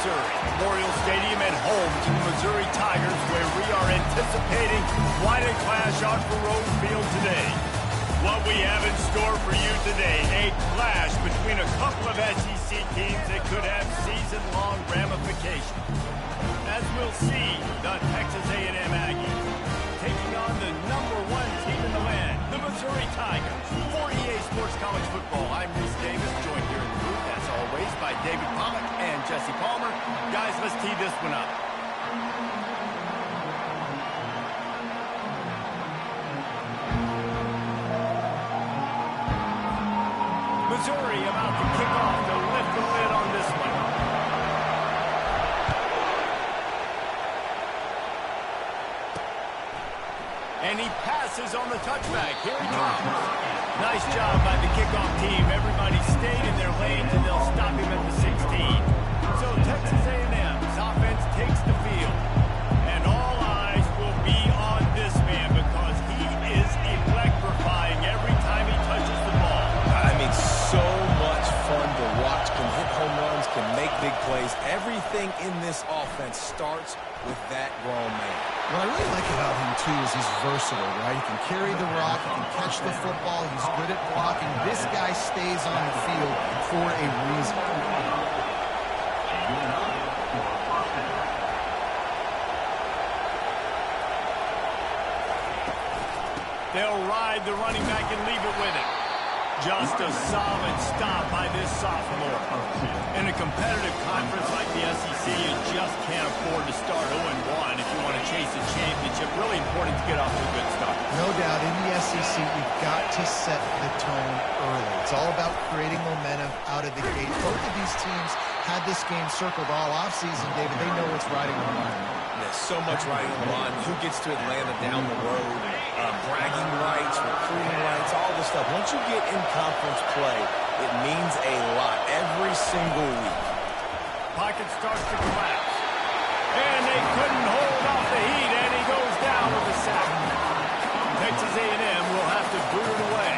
Missouri. Memorial Stadium at home to the Missouri Tigers, where we are anticipating quite a clash on Rose Field today. What we have in store for you today, a clash between a couple of SEC teams that could have season-long ramifications. As we'll see, the Texas A&M Aggies taking on the #1 team in the land, the Missouri Tigers. For EA Sports College Football, I'm Reese Davis, joined here in the booth, as always, by David Pollock and Jesse Palmer. Guys, let's tee this one up. Missouri about to kick off to lift the lid on this one. And he passes on the touchback. Here he comes. Nice job by the kickoff team. Everybody stayed in their lanes, and they'll stop him at the 16. So Texas A&M's offense takes the field. And all eyes will be on this man because he is electrifying every time he touches the ball. I mean, so much fun to watch. Can hit home runs, can make big plays. Everything in this offense starts with that grown man. What I really like about him, too, is he's versatile, right? He can carry the rock, he can catch the football, he's good at blocking. This guy stays on the field for a reason. They'll ride the running back and leave it with him. Just a solid stop by this sophomore. In a competitive conference like the SEC, you just can't afford to start 0-1 if you want to chase a championship. Really important to get off to a good start. No doubt, in the SEC, you've got to set the tone early. It's all about creating momentum out of the gate. Both of these teams had this game circled all offseason, David. They know what's riding on the line. There's so much riding on the line. Who gets to Atlanta down the road? Bragging rights, recruiting rights, all this stuff. Once you get in conference play, it means a lot every single week. Pocket starts to collapse. And they couldn't hold off the heat, and he goes down with a sack. Texas A&M will have to boot it away.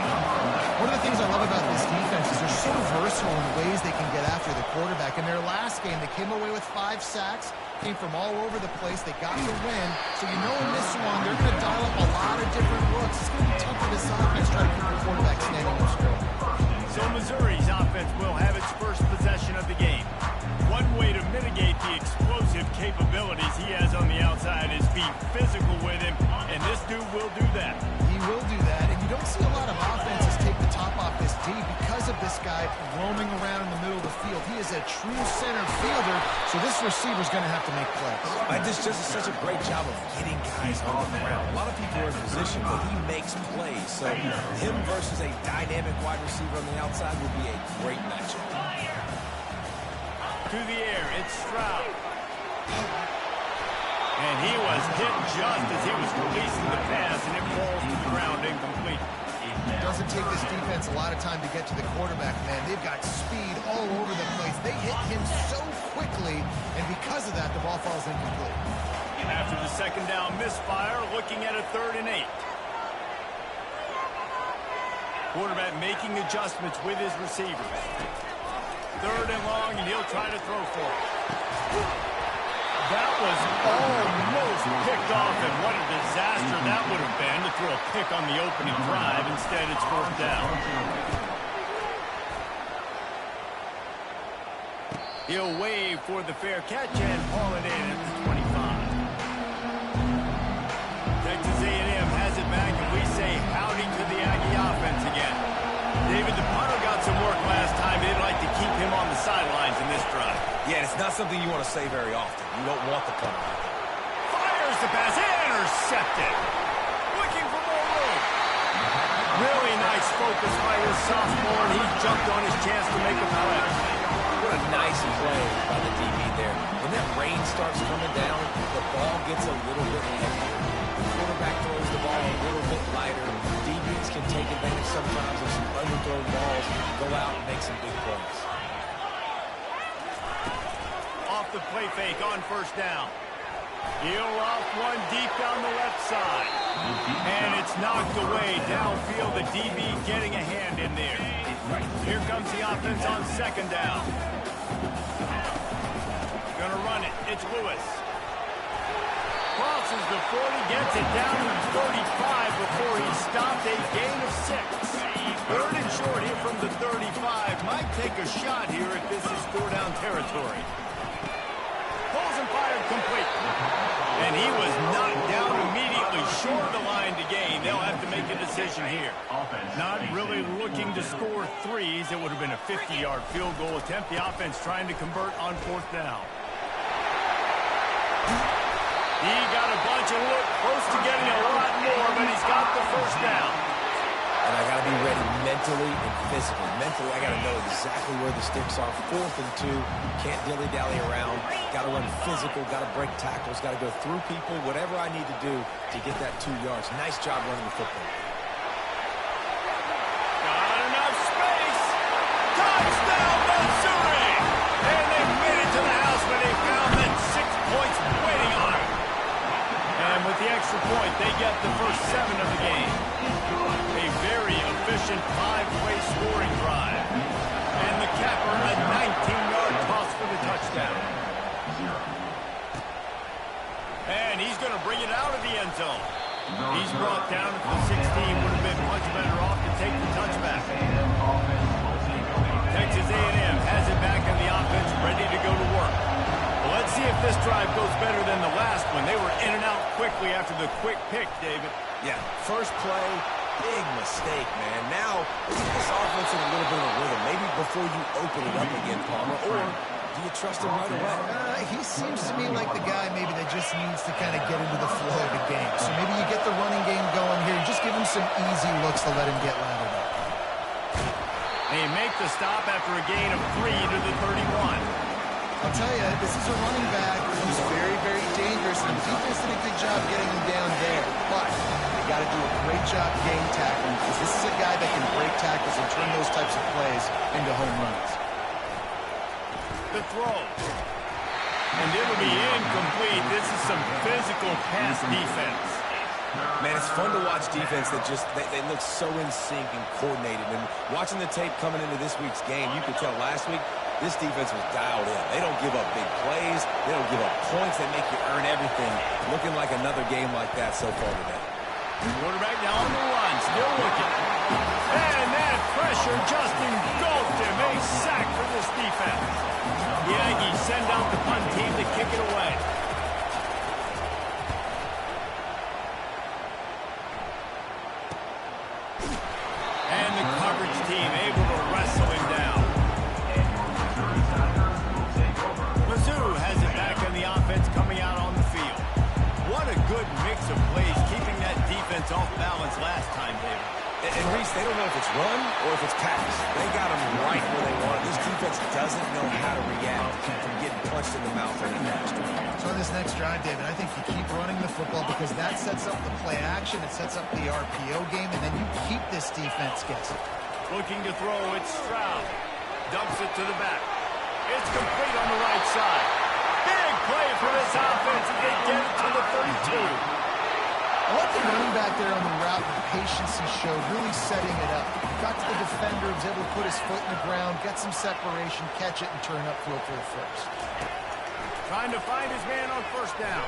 One of the things I love about this defense is they're so versatile in ways they can get after the quarterback. In their last game, they came away with 5 sacks, came from all over the place. They got the win. So you know in this one, they're going to dial up a lot of different looks. It's going to be tough for this offense trying to keep the quarterback standing up straight. So Missouri's offense will have its first possession of the game. One way to mitigate the explosive capabilities he has on the outside is be physical with him, and this dude will do that. He will do that, and you don't see a lot of offenses take the top off this D because of this guy roaming around in the middle of the field. He is a true center fielder, so this receiver's going to have to make plays. This just is such a great job of getting guys on the ground. A lot of people are in position, but he makes plays. So him versus a dynamic wide receiver on the outside would be a great matchup. To the air, it's Stroud. And he was hit just as he was releasing the pass, and it falls to the ground incomplete. It doesn't take this defense a lot of time to get to the quarterback, man. They've got speed all over the place. They hit him so quickly, and because of that, the ball falls incomplete. After the second down misfire, looking at a 3rd and 8. Quarterback making adjustments with his receivers. 3rd and long, and he'll try to throw for it. That was almost picked off, and what a disaster that would have been to throw a pick on the opening drive. Instead, it's 4th down. He'll wave for the fair catch and haul it in at the 25. Texas A&M has it back, and we say howdy to the Aggie offense again. David, the punter got some work last time. They'd like to keep him on the sidelines in this drive. Yeah, it's not something you want to say very often. You don't want the punter. Fires the pass, intercepted. Looking for more room. Really nice focus by this sophomore, and he jumped on his chance to make a play. What a nice play by the DB there. When that rain starts coming down, the ball gets a little bit heavier. The quarterback throws the ball a little bit lighter. DBs can take advantage sometimes of some underthrown balls, go out and make some big plays. Off the play fake on 1st down. He'll off one deep down the left side. And it's knocked away downfield. The DB getting a hand in there. Here comes the offense on 2nd down. It's Lewis. Crosses the 40, gets it down to 35 before he stopped a gain of 6. Third and short here from the 35. Might take a shot here if this is four-down territory. Pulls and fired complete. And he was knocked down immediately short of the line to gain. They'll have to make a decision here. Not really looking to score threes. It would have been a 50-yard field goal attempt. The offense trying to convert on fourth down. He got a bunch and looked close to getting a lot more, but he's got the first down. And I got to be ready mentally and physically. Mentally, I got to know exactly where the sticks are. 4th and 2. Can't dilly-dally around. Got to run physical. Got to break tackles. Got to go through people. Whatever I need to do to get that 2 yards. Nice job running the football. Got enough space. Touchdown, Missouri! And they made it to the house, but they found that 6 points waiting on them. And with the extra point, they get the first 7 of the game. A very efficient 5-play scoring drive. And the capper, a 19-yard toss for the touchdown. And he's going to bring it out of the end zone. He's brought down to the 16. Would have been much better off to take the touchback. Texas A&M has it back in the offense, ready to go to work. Well, let's see if this drive goes better than the last one. They were in and out quickly after the quick pick, David. Yeah, first play, big mistake, man. Now, let's get this offense in a little bit of a rhythm. Maybe before you open it up again, Palmer, or do you trust him right away? He seems to me like the guy maybe that just needs to kind of get into the flow of the game. So maybe you get the running game going here and just give him some easy looks to let him get lathered up. They make the stop after a gain of 3 to the 31. I'll tell you, this is a running back who's very, very dangerous, and the defense did a good job getting him down there. But they got to do a great job game tackling, because this is a guy that can break tackles and turn those types of plays into home runs. The throw. And it'll be incomplete. This is some physical pass defense. Man, it's fun to watch defense that just, they look so in sync and coordinated. And watching the tape coming into this week's game, you could tell last week, this defense was dialed in. They don't give up big plays. They don't give up points. They make you earn everything. Looking like another game like that so far today. Quarterback now on the run, still looking. And that pressure just engulfed him. A sack for this defense. The Aggies send out the punt team to kick it away. And the coverage team able to wrestle him down. Mizzou has it back in the offense coming out on the field. What a good mix of plays, keeping that defense off balance last time, David. And Reese, they don't know if it's run or if it's pass. They got them right where they want. This defense doesn't know how to react from getting punched in the mouth or anything extra. So on this next drive, David, I think you keep running the football because that sets up the play action, it sets up the RPO game, and then you keep this defense guessing. Looking to throw, it's Stroud. Dumps it to the back. It's complete on the right side. Big play for this offense as they get it to the 32. I like the running back there on the route, the patience he showed, really setting it up. Got to the defender, was able to put his foot in the ground, get some separation, catch it, and turn upfield for the first. Trying to find his man on first down.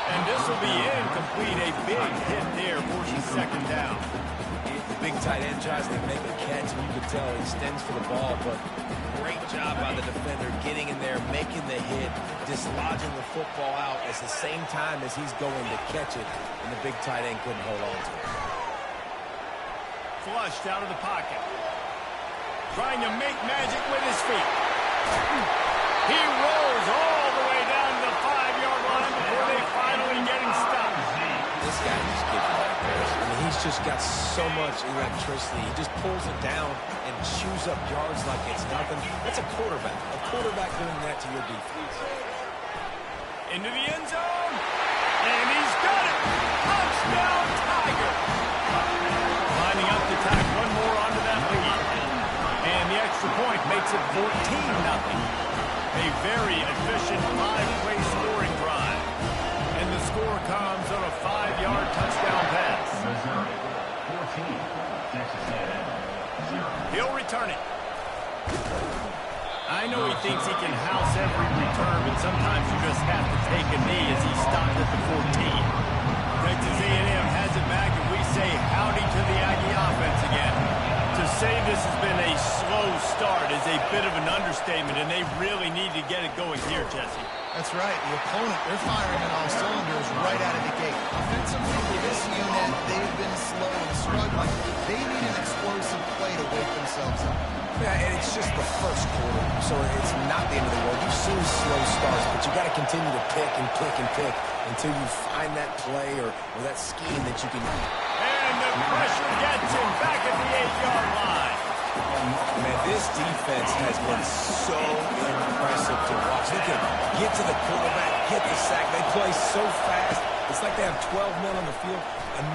And this will be incomplete. A big hit there, forcing second down. The big tight end tries to make a catch, and you can tell he extends for the ball, but great job by the defender getting in there, making the hit, dislodging the football out at the same time as he's going to catch it, and the big tight end couldn't hold on to it. Flushed out of the pocket. Trying to make magic with his feet. He rolls all the way down to the 5-yard line before they finally get him stopped. This guy just gives you that burst. I mean, he's just got so much electricity. He just pulls it down and chews up yards like it's nothing. That's a quarterback. A quarterback doing that to your defense. Into the end zone. And he's got it. Touchdown, Tiger. Lining up to tack one more onto that lead. And the extra point makes it 14-0. A very efficient 5-play scoring drive. And the score comes on a 5-yard touchdown pass. Missouri 14, Texas A&M 0. He'll return it. I know he thinks he can house every return, but sometimes you just have to take a knee as he stopped at the 14. Texas A&M has it back, and we say howdy to the Aggie offense again. To say this has been a slow start is a bit of an understatement, and they really need to get it going here, Jesse. That's right. The opponent, they're firing on all cylinders right out of the gate. Offensively, for this unit, they've been slow and struggling. They need an explosive play to wake themselves up. Yeah, and it's just the first quarter, so it's not the end of the world. You've seen slow starts, but you got to continue to pick and pick and pick until you find that play or that scheme that you can. And the pressure gets him back at the 8-yard line. Man, this defense has been so impressive to watch. They can get to the quarterback, get the sack. They play so fast. It's like they have 12 men on the field.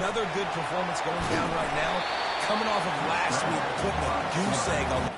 Another good performance going down right now. Coming off of last week, putting a goose egg on the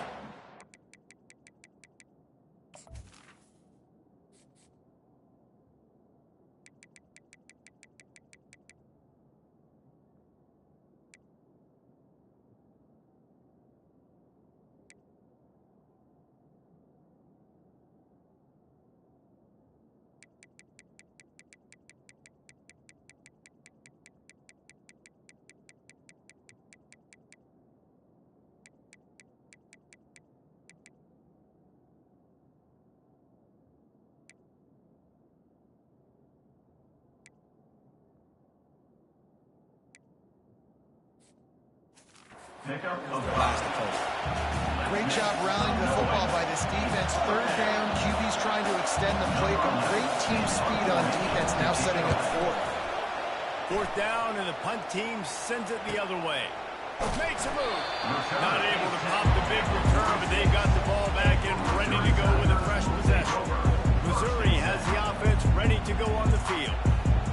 Great job rallying the football by this defense. Third down, QB's trying to extend the play, but great team speed on defense, now setting up fourth. Fourth down, and the punt team sends it the other way. Makes a move. Not able to pop the big return, but they've got the ball back and ready to go with a fresh possession. Missouri has the offense ready to go on the field.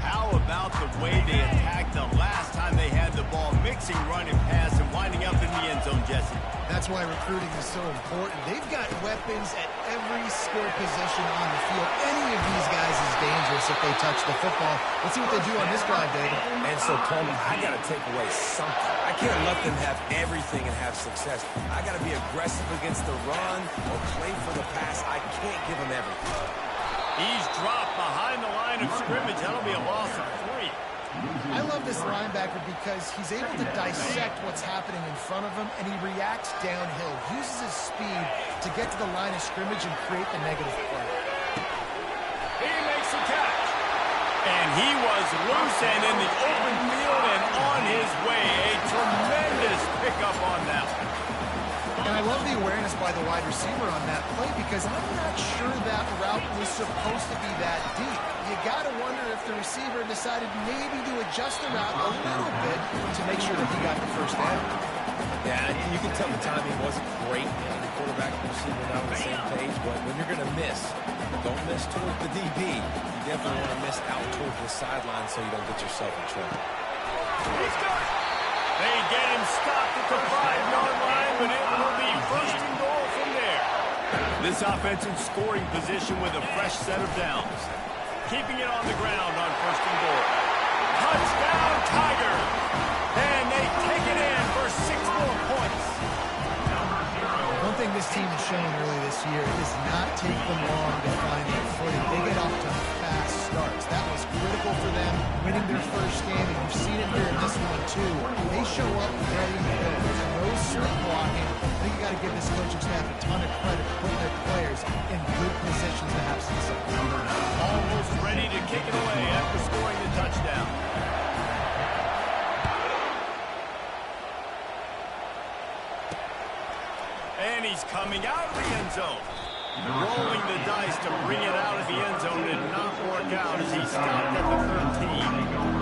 How about the way they attacked the last time they had the ball, mixing run and pass and winding up in the end zone, Jesse? That's why recruiting is so important. They've got weapons at every skill position on the field. Any of these guys is dangerous if they touch the football. Let's see what they do on this drive, David. And so, Coleman, I got to take away something. I can't let them have everything and have success. I got to be aggressive against the run or play for the pass. I can't give them everything. He's dropped behind the line of scrimmage. That'll be a loss of 3. I love this linebacker because he's able to dissect what's happening in front of him, and he reacts downhill, uses his speed to get to the line of scrimmage and create the negative play. He makes the catch. And he was loose and in the open field and on his way. A tremendous pickup on that one. And I love the awareness by the wide receiver on that play because I'm not sure that route was supposed to be that deep. You got to wonder if the receiver decided maybe to adjust the route a little bit to make sure that he got the first down. Yeah, you can tell the timing wasn't great, and the quarterback and receiver not on the same page, but when you're going to miss, don't miss towards the DB. You definitely want to miss out towards the sideline so you don't get yourself in trouble. He's got it. They get him stopped at the 5-yard line, but it will be first and goal from there. This offense in scoring position with a fresh set of downs. Keeping it on the ground on first and goal. Touchdown, Tigers! And they take it in for 6 more points. One thing this team has shown early this year is not take them long to find their footing. They get off to fast starts. That was critical for them, winning their first game, and you've seen it here in this one too. They show up ready to go. There's no sleepwalking. I think you got to give this coaching staff a ton of credit for putting their players in good positions to have success. Almost ready to kick it away after scoring the touchdown. And he's coming out of the end zone. Rolling the dice to bring it out of the end zone did not work out as he stopped at the 13.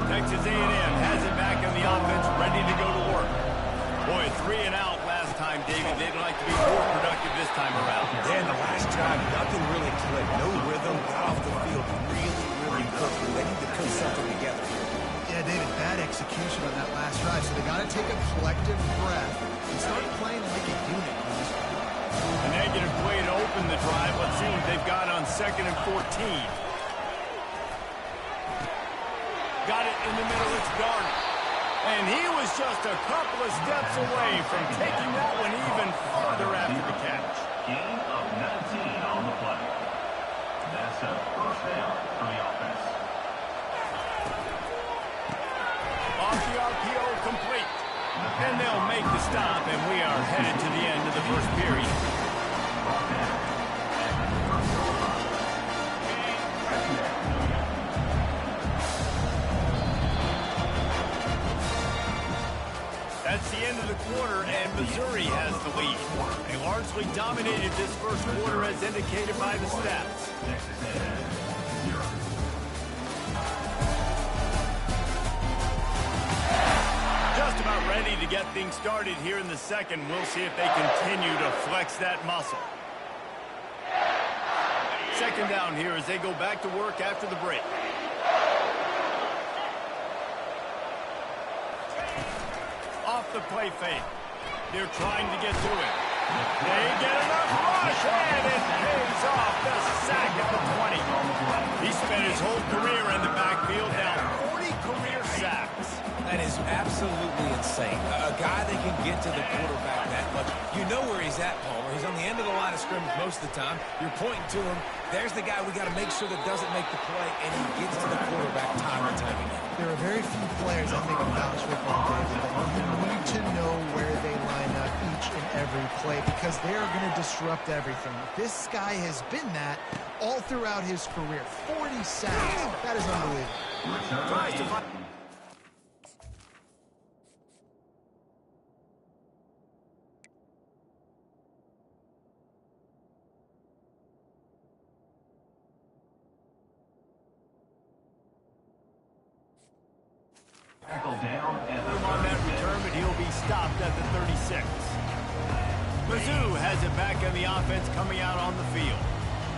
Texas A&M has it back in the offense, ready to go to work. Boy, 3 and out last time, David. They'd like to be more productive this time around. Yeah, the last drive, nothing really clicked. No rhythm, got off the field really quickly. They need to put something together. Yeah, David, bad execution on that last drive, so they got to take a collective breath and start playing like a unit. A negative play to open the drive. Let's see what they've got on 2nd and 14. Got it in the middle. It's Garner. And he was just a couple of steps away from taking that one even farther after the catch. So, first down for the offense. Off the RPO, complete. And they'll make the stop, and we are headed to the end of the first period. That's the end of the quarter, and Missouri has the lead. They largely dominated this first quarter as indicated by the stats. Just about ready to get things started here in the second. We'll see if they continue to flex that muscle. Second down here as they go back to work after the break. Off the play fake. They're trying to get to it. They get enough rush, and it pays off the sack at the 20. He spent his whole career in the backfield, now 40 career sacks. That is absolutely insane. A guy that can get to the quarterback that much. You know where he's at, Palmer. He's on the end of the line of scrimmage most of the time. You're pointing to him. There's the guy we got to make sure that doesn't make the play, and he gets to the quarterback time and time again. There are very few players, I think, in college football, David, that you need to know where they line up each and every play because they are going to disrupt everything. This guy has been that all throughout his career. 40 sacks. That is unbelievable. Tackle down at the On that return, but he'll be stopped at the 36. Mizzou has it back on the offense coming out on the field.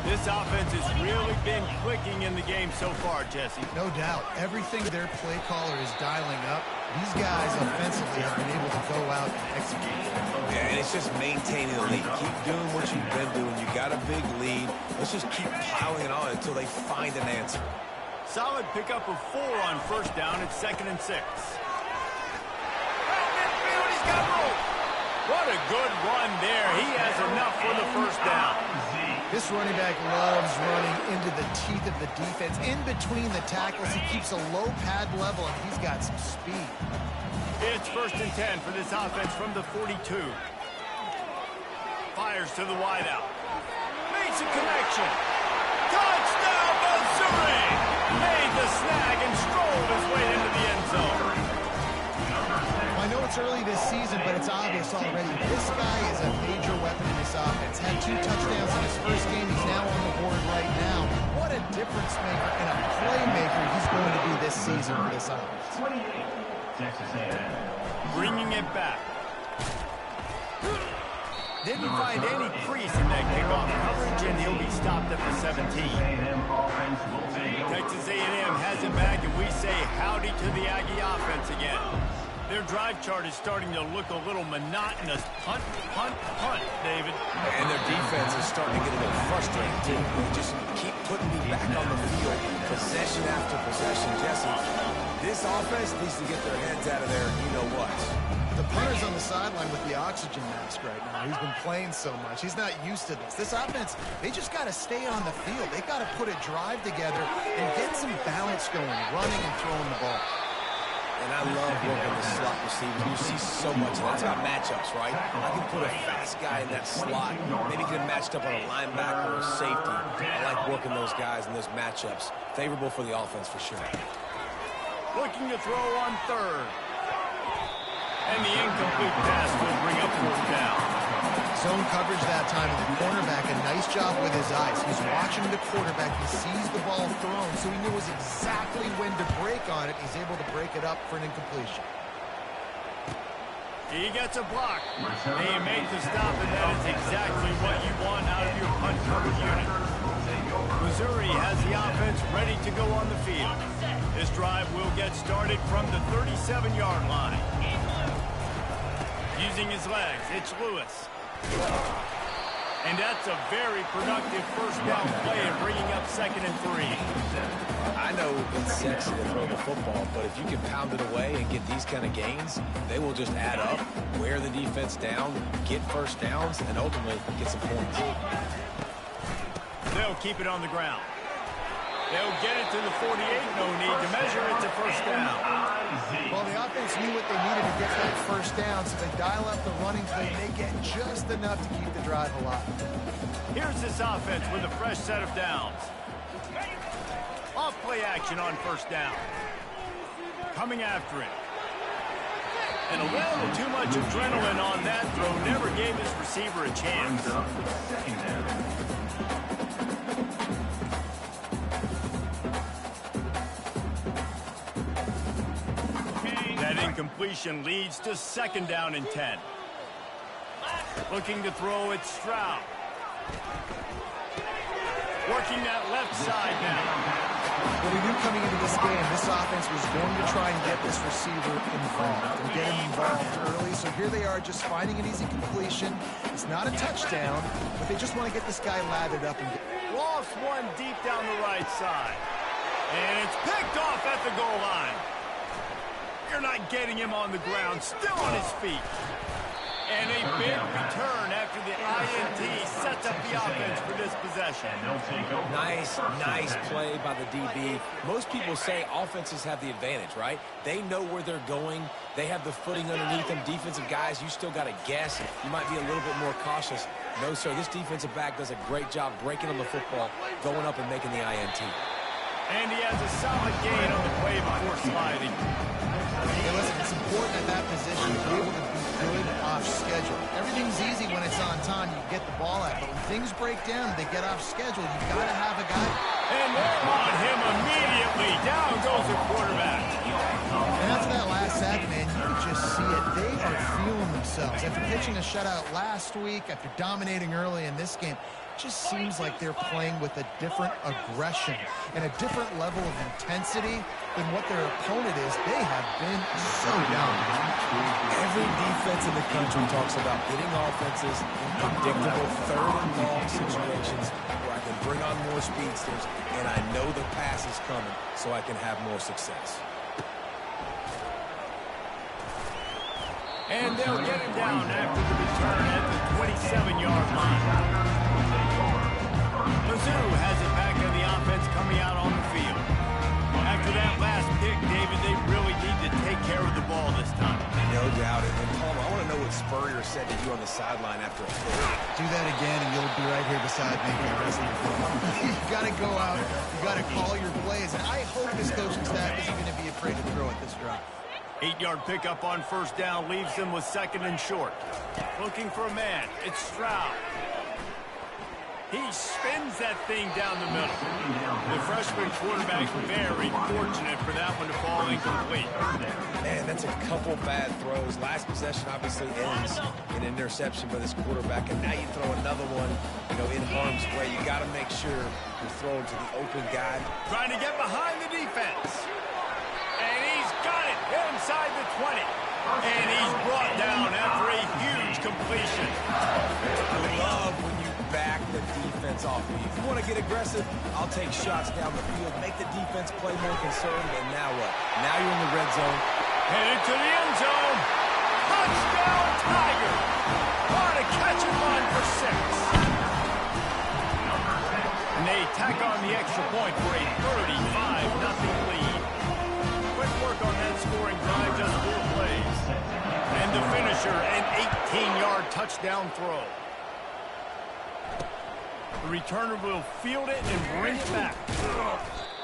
This offense has really been clicking in the game so far, Jesse. No doubt. Everything their play caller is dialing up, these guys offensively have been able to go out and execute. Yeah, and it's just maintaining the lead. Keep doing what you've been doing. You got a big lead. Let's just keep piling it on until they find an answer. Solid pickup of 4 on first down. It's 2nd and 6. He's got room. What a good run there. He has enough for the first down. This running back loves running into the teeth of the defense. In between the tackles, he keeps a low pad level, and he's got some speed. It's 1st and 10 for this offense from the 42. Fires to the wideout. Makes a connection. Touchdown, Missouri! Made the snag and strolled his way into the end zone. I know it's early this season, but it's obvious already. This guy is a major weapon in this offense. Had 2 touchdowns in his first game. He's now on the board right now. What a difference maker and a playmaker he's going to be this season for this offense. 28, Texas A&M. Bringing it back. Didn't find any crease in that kickoff coverage, and he'll be stopped at the 17. Texas A&M has it back, and we say howdy to the Aggie offense again. Their drive chart is starting to look a little monotonous. Punt, punt, punt, David. And their defense is starting to get a little frustrated, too. They just keep putting me back on the field, possession after possession. Jesse, this offense needs to get their heads out of their you-know-what. The punter's on the sideline with the oxygen mask right now. He's been playing so much. He's not used to this. This offense, they just got to stay on the field. They got to put a drive together and get some balance going, running and throwing the ball. And I love working the slot receivers. You see so much of that. It's about matchups, right? I can put a fast guy in that slot. Maybe get him matched up on a linebacker or a safety. I like working those guys in those matchups. Favorable for the offense for sure. Looking to throw on 3rd. And the incomplete pass will bring up 4th down. Zone coverage that time, and the cornerback, a nice job with his eyes. He's watching the quarterback. He sees the ball thrown, so he knows exactly when to break on it. He's able to break it up for an incompletion. He gets a block. He makes the stop, and that is exactly what you want out of your punt coverage unit. Missouri has the offense ready to go on the field. This drive will get started from the 37-yard line. Using his legs, it's Lewis. And that's a very productive first down play and bringing up 2nd and 3. I know it's sexy to throw the football, but if you can pound it away and get these kind of gains, they will just add up, wear the defense down, get first downs, and ultimately get some points. They'll keep it on the ground. They'll get it to the 48. No need to measure it to first down. Well, the offense knew what they needed to get that first down, so they dial up the running play, and they get just enough to keep the drive alive. Here's this offense with a fresh set of downs. Off play action on first down. Coming after it. And a little too much adrenaline on that throw never gave his receiver a chance. That incompletion leads to second down and 10. Looking to throw it, Stroud. Working that left side now. Well, we knew coming into this game, this offense was going to try and get this receiver involved and get him involved early. So here they are just finding an easy completion. It's not a touchdown, but they just want to get this guy lathered up. And Lost one deep down the right side. And it's picked off at the goal line. You're not getting him on the ground, still on his feet. And a big return after the INT sets up the offense for this possession. Nice play by the DB. Most people say offenses have the advantage, right? They know where they're going. They have the footing underneath them. Defensive guys, you still got to guess. You might be a little bit more cautious. No, sir, this defensive back does a great job breaking on the football, going up and making the INT. And he has a solid gain on the play before sliding. hey, listen, it's important at that position to be able to be good off schedule. Everything's easy when it's on time. You get the ball out. But when things break down, they get off schedule. You've got to have a guy. And they're on him immediately. Down goes the quarterback. And after that last sack, man, you could just see it. They are feeling themselves. After pitching a shutout last week, after dominating early in this game, it just seems like they're playing with a different aggression and a different level of intensity than what their opponent is. They have been so dominant. Every defense in the country talks about getting offenses in predictable third and long situations where I can bring on more speedsters and I know the pass is coming so I can have more success. And they'll get it down after the return at the 27-yard line. Mizzou has it back in the offense coming out on the field. After that last pick, David, they really need to take care of the ball this time. No doubt. And Palmer, I want to know what Spurrier said to you on the sideline after a pick. Do that again, and you'll be right here beside me for the rest of the game. You've got to go out. You've got to call your plays. And I hope this coaching staff isn't going to be afraid to throw at this drive. 8-yard pickup on first down leaves them with second and short. Looking for a man. It's Stroud. He spins that thing down the middle. The freshman quarterback very fortunate for that one to fall incomplete. Man, that's a couple bad throws. Last possession obviously ends in an interception by this quarterback, and now you throw another one, in harm's way. You got to make sure you're throwing to the open guy. Trying to get behind the defense. And he's got it inside the 20. And he's brought down after a huge completion. I love when you back the defense off me. If you want to get aggressive, I'll take shots down the field, make the defense play more conservative, and now what? Now you're in the red zone. Headed to the end zone. Touchdown, Tiger. On a catch and run for 6. And they tack on the extra point for a 35-0 lead. Quick work on that scoring drive, just 4 plays. And the finisher, an 18-yard touchdown throw. The returner will field it and bring it back.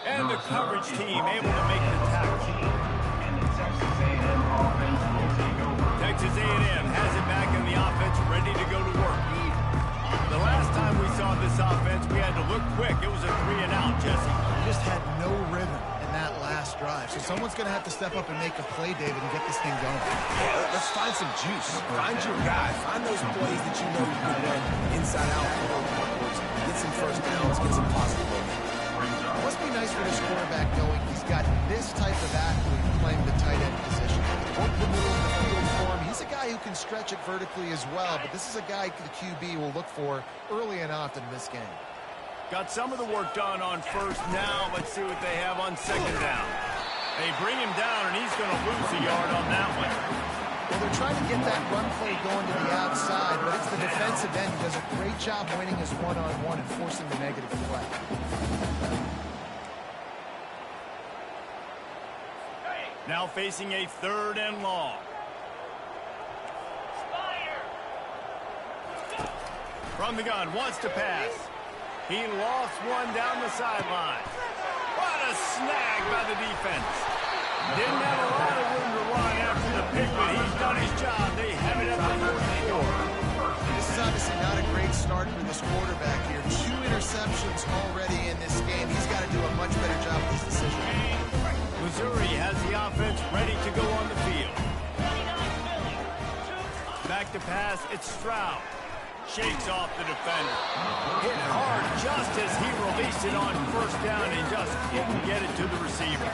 And the coverage team able to make the tackle. Texas A&M has it back in the offense, ready to go to work. The last time we saw this offense, we had to look quick. It was a 3-and-out, Jesse. Just had no rhythm in that last drive. So someone's going to have to step up and make a play, David, and get this thing going. Yeah, let's find some juice. Find your guy. Find those plays that you know you can run inside out, backwards, get some first downs, get some positive momentum. It must be nice for this quarterback knowing he's got this type of athlete playing the tight end position. Work the middle of the field for him. He's a guy who can stretch it vertically as well, but this is a guy the QB will look for early and often in this game. Got some of the work done on first. Now let's see what they have on second down. They bring him down, and he's going to lose a yard on that one. Well, they're trying to get that run play going to the outside, but it's the defensive end who does a great job winning his one-on-one and forcing the negative play. Now facing a 3rd and long. From the gun, wants to pass. He lost one down the sideline. What a snag by the defense. Didn't have a lot of room to run after the pick, but he's done his job. They have it at the 44. This is obviously not a great start for this quarterback here. 2 interceptions already in this game. He's got to do a much better job with this decision. Missouri has the offense ready to go on the field. Back to pass, it's Stroud. Shakes off the defender. Hit hard just as he released it on 1st down and just couldn't get it to the receiver.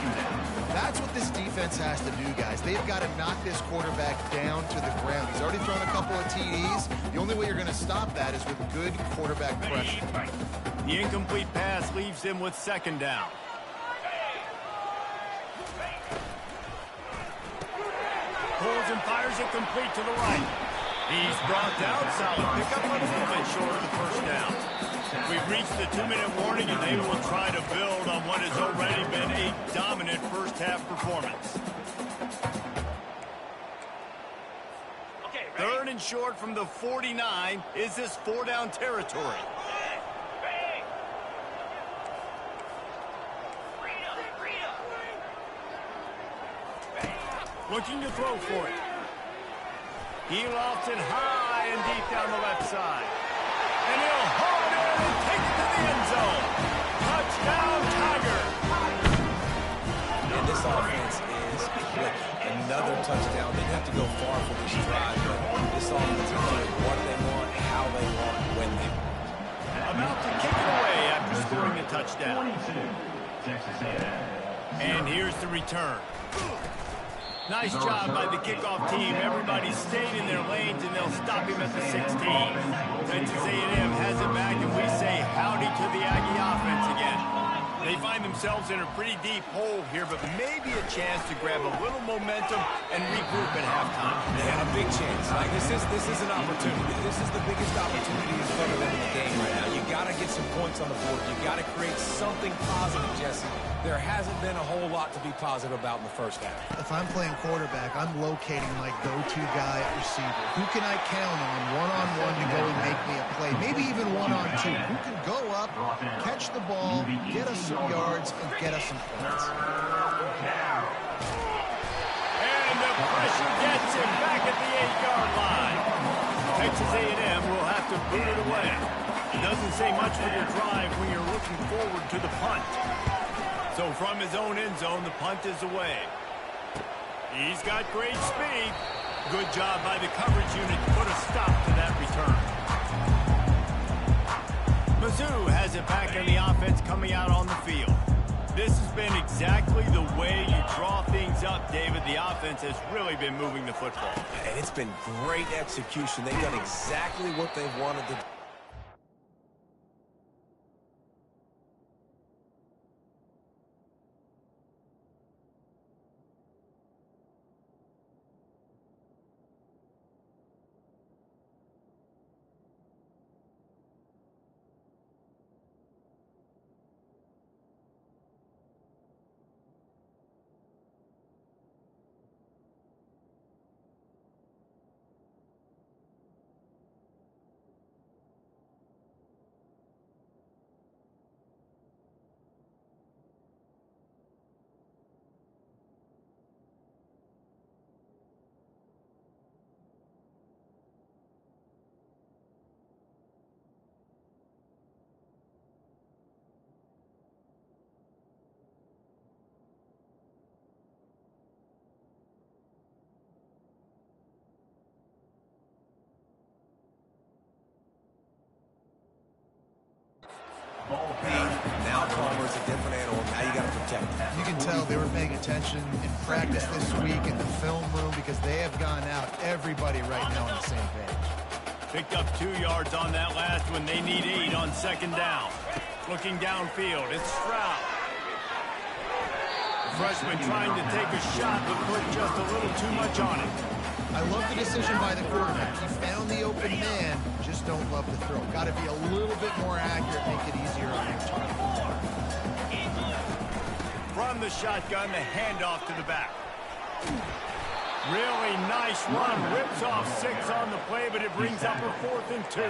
That's what this defense has to do, guys. They've got to knock this quarterback down to the ground. He's already thrown a couple of TDs. The only way you're going to stop that is with good quarterback pressure. The incomplete pass leaves him with 2nd down. Pulls and fires it complete to the right. He's brought down, solid pickup, a little bit short of the 1st down. We've reached the 2-minute warning, and they will try to build on what has already been a dominant first-half performance. 3rd and short from the 49. Is this 4-down territory? Looking to throw for it. He lofts it high and deep down the left side. And he'll haul it in and take it to the end zone. Touchdown, Tiger. And this offense is clicking. Another touchdown. They didn't have to go far for this drive, but this offense is doing what they want, how they want, when they want. About to kick it away after scoring the touchdown. 22, Texas A&M. And here's the return. Nice job by the kickoff team. Everybody stayed in their lanes, and they'll stop him at the 16. Texas A&M has it back, and we say howdy to the Aggie offense again. They find themselves in a pretty deep hole here, but maybe a chance to grab a little momentum and regroup at halftime. Yeah, a big chance. Like this is an opportunity. This is the biggest opportunity in front of them in the game right now. You got to get some points on the board. You got to create something positive, Jesse. There hasn't been a whole lot to be positive about in the 1st half. If I'm playing quarterback, I'm locating my go-to guy at receiver. Who can I count on one-on-one to go and make me a play? Maybe even one-on-two. Who can go up, catch the ball, get us some yards, and get us some points? And the pressure gets him back at the 8-yard line. Texas A&M will have to boot it away. It doesn't say much for your drive when you're looking forward to the punt. So from his own end zone, the punt is away. He's got great speed. Good job by the coverage unit to put a stop to that return. Mizzou has it back in the offense coming out on the field. This has been exactly the way you draw things up, David. The offense has really been moving the football. And it's been great execution. They've done exactly what they've wanted to do. Now Palmer's a different animal. Now you got to protect him. You can tell they were paying attention in practice this week in the film room because they have gone out, everybody right now on the same page. Picked up 2 yards on that last one. They need 8 on 2nd down. Looking downfield, it's Stroud. The freshman trying to take a shot, but put just a little too much on it. I love the decision by the quarterback. He found the open man, just don't love the throw. Got to be a little bit more accurate, make it easier on him. From the shotgun, the handoff to the back. Really nice run. Rips off 6 on the play, but it brings up a 4th and 2.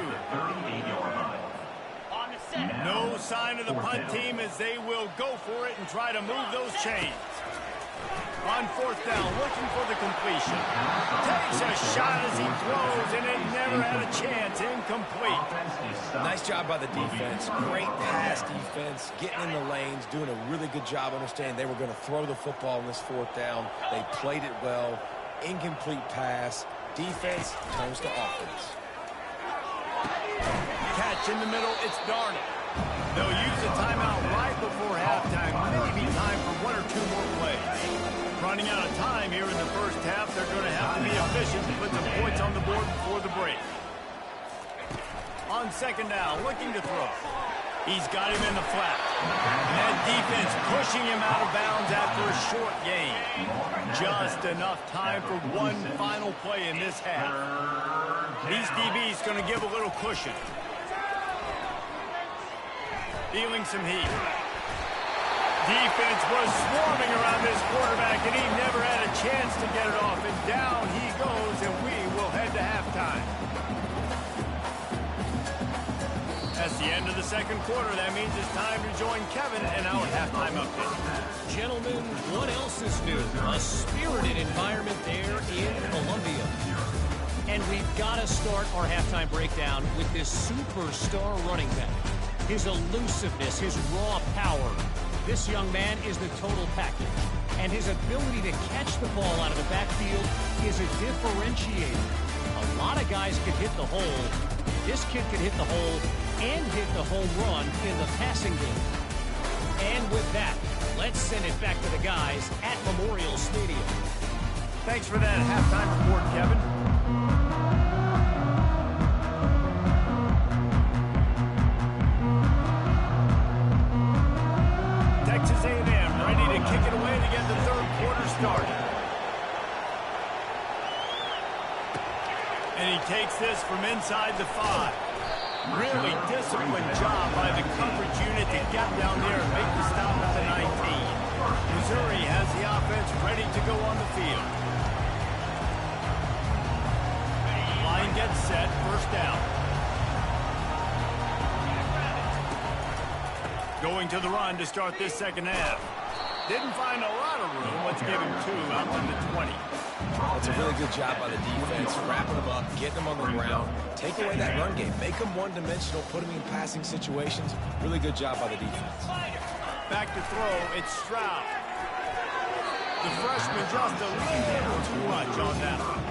No sign of the punt team as they will go for it and try to move those chains. On 4th down, looking for the completion. Takes a shot as he throws, and it never had a chance. Incomplete. Nice job by the defense. Great pass defense, getting in the lanes, doing a really good job understanding they were going to throw the football on this 4th down. They played it well. Incomplete pass. Defense turns to offense. Catch in the middle, it's Darnold. They'll use a timeout right before halftime. Maybe time for 1 or 2 more plays. Running out of time here in the first half, they're going to have to be efficient to put some points on the board before the break. On 2nd down, looking to throw. He's got him in the flat. And that defense pushing him out of bounds after a short gain. Just enough time for one final play in this half. These DBs going to give a little cushion. Feeling some heat. Defense was swarming around this quarterback, and he never had a chance to get it off. And down he goes, and we will head to halftime. That's the end of the 2nd quarter. That means it's time to join Kevin and our halftime update. Gentlemen, what else is new? A spirited environment there in Columbia. And we've got to start our halftime breakdown with this superstar running back. His elusiveness, his raw power. This young man is the total package. And his ability to catch the ball out of the backfield is a differentiator. A lot of guys could hit the hole. This kid could hit the hole and hit the home run in the passing game. And with that, let's send it back to the guys at Memorial Stadium. Thanks for that halftime report, Kevin. Texas A&M ready to kick it away to get the 3rd quarter started. And he takes this from inside the 5. Really disciplined job by the coverage unit to get down there and make the stop at the 19. Missouri has the offense ready to go on the field. Line gets set, 1st down. Going to the run to start this 2nd half. Didn't find a lot of room. Let's give him 2 out to the 20. That's a really good job by the defense, wrapping them up, getting them on the ground, take away that run game, make them one-dimensional, put them in passing situations. Really good job by the defense. Back to throw, it's Stroud. The freshman just a little too much on that one.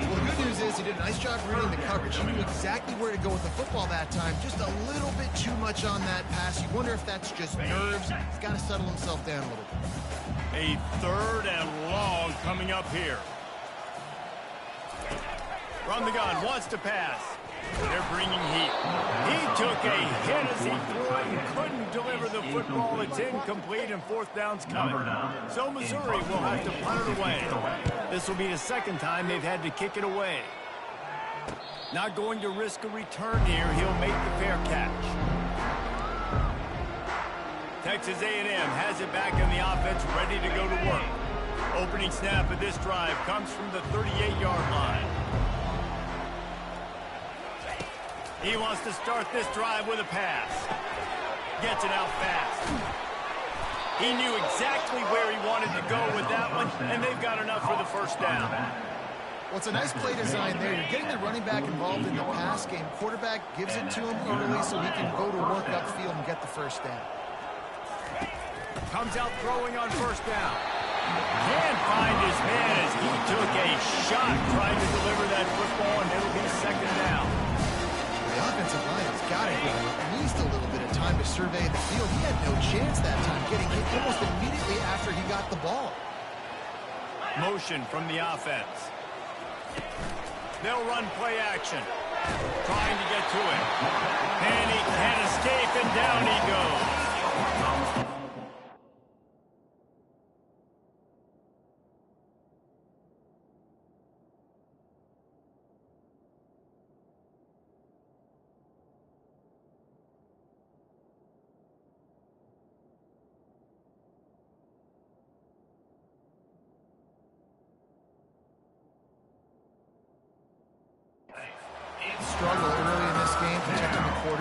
Well, the good news is he did a nice job reading the coverage. He knew exactly where to go with the football that time. Just a little bit too much on that pass. You wonder if that's just nerves. He's got to settle himself down a little bit. A 3rd and long coming up here. From the gun, wants to pass. They're bringing heat. He took a hit as he threw it and couldn't deliver the football. It's incomplete and 4th down's coming. So Missouri will have to punt it away. This will be the 2nd time they've had to kick it away. Not going to risk a return here. He'll make the fair catch. Texas A&M has it back in the offense, ready to go to work. Opening snap of this drive comes from the 38-yard line. He wants to start this drive with a pass. Gets it out fast. He knew exactly where he wanted to go with that one, and they've got enough for the 1st down. Well, it's a nice play design there. You're getting the running back involved in the pass game. Quarterback gives it to him early so he can go to work upfield and get the 1st down. Comes out throwing on 1st down. Can't find his man as he took a shot trying to deliver that football, and it'll be 2nd down. The offensive line has got to get at least a little bit of time to survey the field. He had no chance that time, getting hit almost immediately after he got the ball. Motion from the offense. They'll run play action. Trying to get to him. And he can't escape, and down he goes.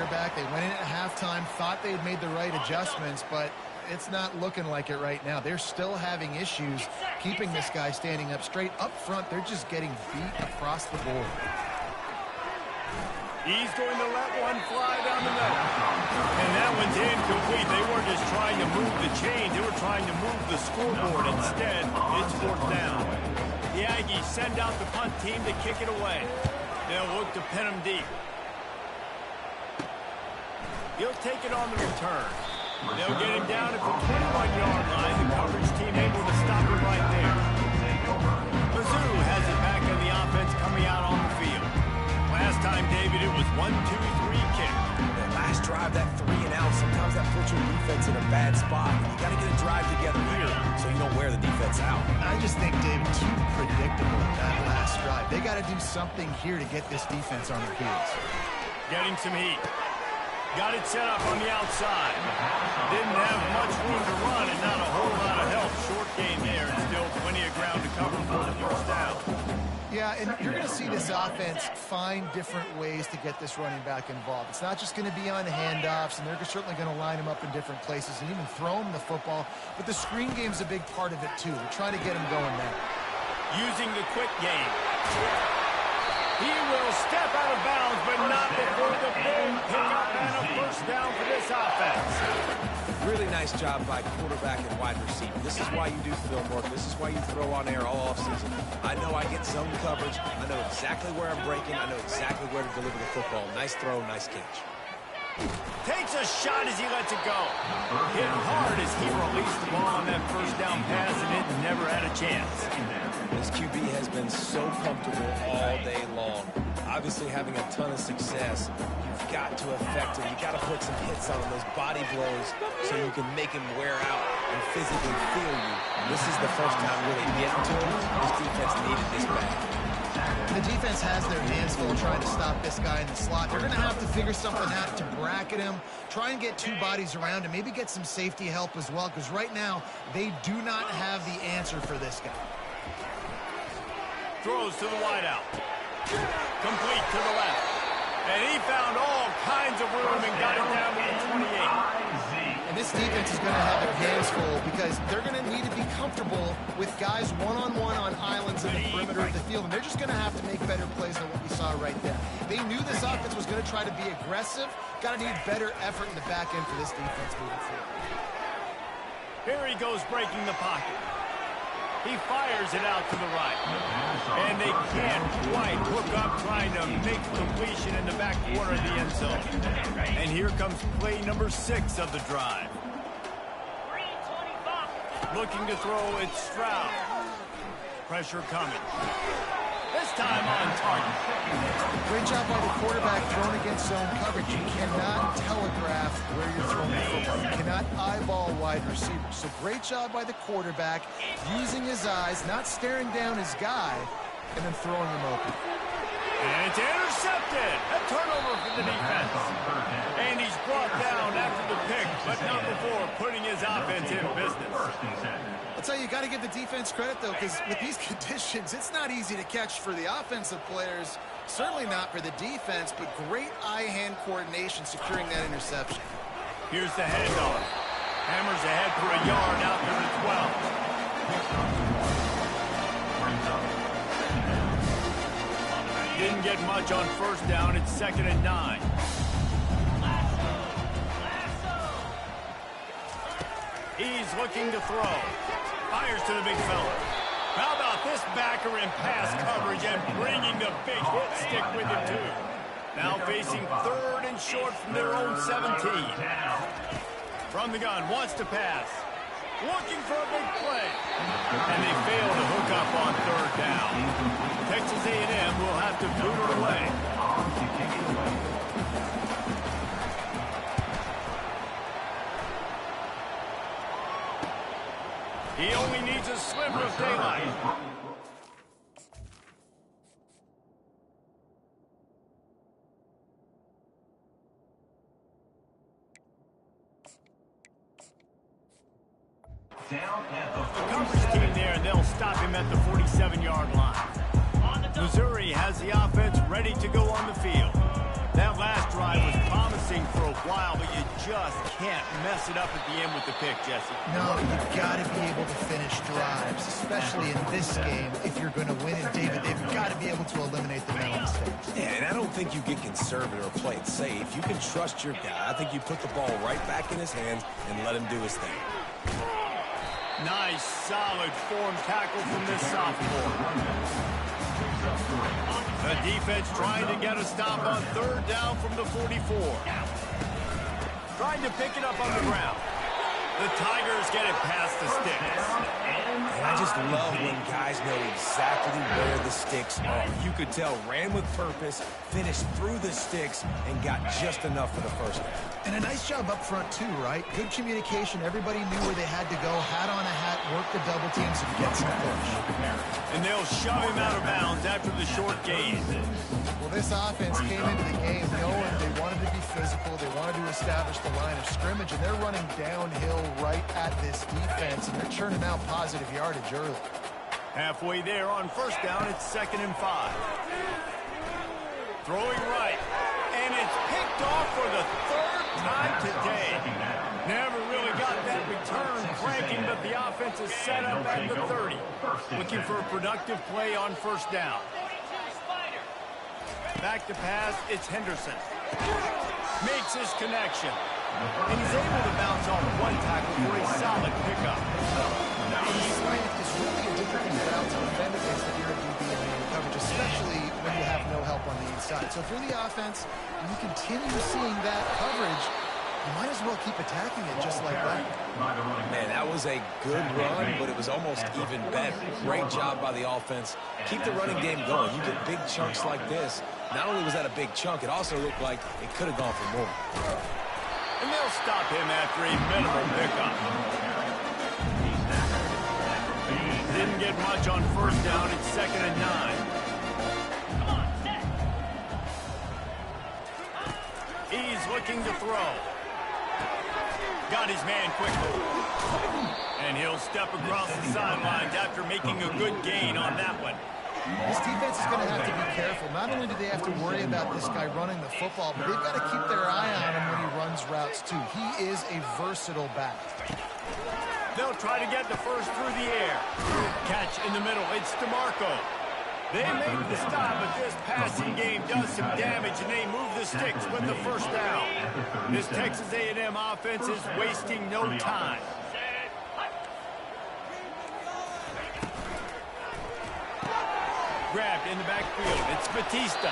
quarterback. They went in at halftime, thought they had made the right adjustments, but it's not looking like it right now. They're still having issues keeping this guy standing up straight. Up front, they're just getting beat across the board. He's going to let one fly down the middle. And that one's incomplete. They weren't just trying to move the chain. They were trying to move the scoreboard. Instead, it's fourth down. The Aggies send out the punt team to kick it away. They'll look to pin him deep. He'll take it on the return. They'll get him down at the 21-yard line. The coverage team able to stop him right there. Mizzou has it back in the offense coming out on the field. Last time, David, it was 1-2-3 kick. The last drive, that 3 and out, sometimes that puts your defense in a bad spot. You got to get a drive together here so you don't wear the defense out. I just think, Dave, too predictable that last drive. They got to do something here to get this defense on their heels. Getting some heat. Got it set up on the outside. Didn't have much room to run and not a whole lot of help. Short game there and still plenty of ground to cover for the first down. Yeah, and you're going to see this offense find different ways to get this running back involved. It's not just going to be on handoffs, and they're certainly going to line him up in different places and even throw him the football. But the screen game's a big part of it, too. We're trying to get him going there. Using the quick game. He will step out of bounds, but not before the big pickup and a first down for this offense. Really nice job by quarterback and wide receiver. This is why you do film work. This is why you throw on air all offseason. I know I get zone coverage. I know exactly where I'm breaking. I know exactly where to deliver the football. Nice throw, nice catch. Takes a shot as he lets it go. Hit hard as he released the ball on that first down pass, and it never had a chance. This QB has been so comfortable all day long. Obviously having a ton of success. You've got to affect him. You've got to put some hits on him, those body blows, so you can make him wear out and physically feel you. This is the first time really getting to him. This defense needed this bad. The defense has their hands full trying to stop this guy in the slot. They're going to have to figure something out to bracket him, try and get two bodies around him, maybe get some safety help as well, because right now they do not have the answer for this guy. Throws to the wideout. Complete to the left. And he found all kinds of room and got it down to the 28. And this defense is going to have their hands full because they're going to need to be comfortable with guys one-on-one on islands in the perimeter of the field. And they're just going to have to make better plays than what we saw right there. They knew this offense was going to try to be aggressive. Got to need better effort in the back end for this defense moving forward. Here he goes breaking the pocket. He fires it out to the right. And they can't quite hook up trying to make completion in the back corner of the end zone. And here comes play number 6 of the drive. Looking to throw, it's Stroud. Pressure coming. This time on target. Great job by the quarterback throwing against zone coverage. You cannot telegraph where you're throwing the football. You cannot eyeball wide receivers. So great job by the quarterback using his eyes, not staring down his guy, and then throwing him open. And it's intercepted. A turnover for the defense. And he's brought down after the pick, but not before putting his offense in business. I'll tell you, you got to give the defense credit, though, because with these conditions, it's not easy to catch for the offensive players. Certainly not for the defense, but great eye-hand coordination securing that interception. Here's the handoff. Hammers ahead for a yard out to the 12. Didn't get much on first down. It's 2nd and 9. He's looking to throw. Fires to the big fella. How about this backer in pass coverage and bringing the big hit stick with him, too. Now facing 3rd and short from their own 17. From the gun, wants to pass. Looking for a big play. And they fail to hook up on 3rd down. Texas A&M will have to boot it away. He only needs a sliver of daylight. The coverage team there, and they'll stop him at the 47-yard line. Missouri has the offense ready to go on the field. That last drive was promising. thing for a while, but you just can't mess it up at the end with the pick, Jesse. No, you've got to be able to finish drives, especially in this game. If you're going to win it, David, they've got to be able to eliminate the mental mistakes. Yeah, and I don't think you get conservative or play it safe. You can trust your guy. I think you put the ball right back in his hands and let him do his thing. Nice, solid form tackle from this sophomore. The defense trying to get a stop on third down from the 44. Trying to pick it up on the ground. The Tigers get it past the sticks. And I just love when guys know exactly where the sticks are. You could tell ran with purpose, finished through the sticks, and got just enough for the first down. And a nice job up front, too, right? Good communication. Everybody knew where they had to go. Hat on a hat, work the double teams, and get some push. And they'll shove him out of bounds after the short gain. Well, this offense came into the game knowing they wanted to be physical. They wanted to establish the line of scrimmage, and they're running downhill right at this defense, and they're churning out positive yardage early. Halfway there on first down, it's 2nd and 5. Throwing right, and it's picked off for the third time today. Never really got that return cranking, but the offense is set up at the 30. Looking for a productive play on first down. Back to pass, it's Henderson. Makes his connection. And he's able to bounce off one tackle for a solid pickup. It's really a different thing to bounce on defend against the DB in man coverage, especially when you have no help on the inside. So if you're the offense and you continue seeing that coverage, you might as well keep attacking it just like that. Man, that was a good run, but it was almost even better. Great job by the offense. Keep the running game going. You get big chunks like this. Not only was that a big chunk, it also looked like it could have gone for more. And they'll stop him after a minimal pickup. Didn't get much on first down. It's 2nd and 9. He's looking to throw. Got his man quickly. And he'll step across the sidelines after making a good gain on that one. This defense is going to have to be careful. Not only do they have to worry about this guy running the football, but they've got to keep their eye on him when he runs routes, too. He is a versatile back. They'll try to get the first through the air. Catch in the middle. It's DeMarco. They make the stop, but this passing game does some damage, and they move the sticks with the first down. This Texas A&M offense is wasting no time. Grabbed in the backfield. It's Batista.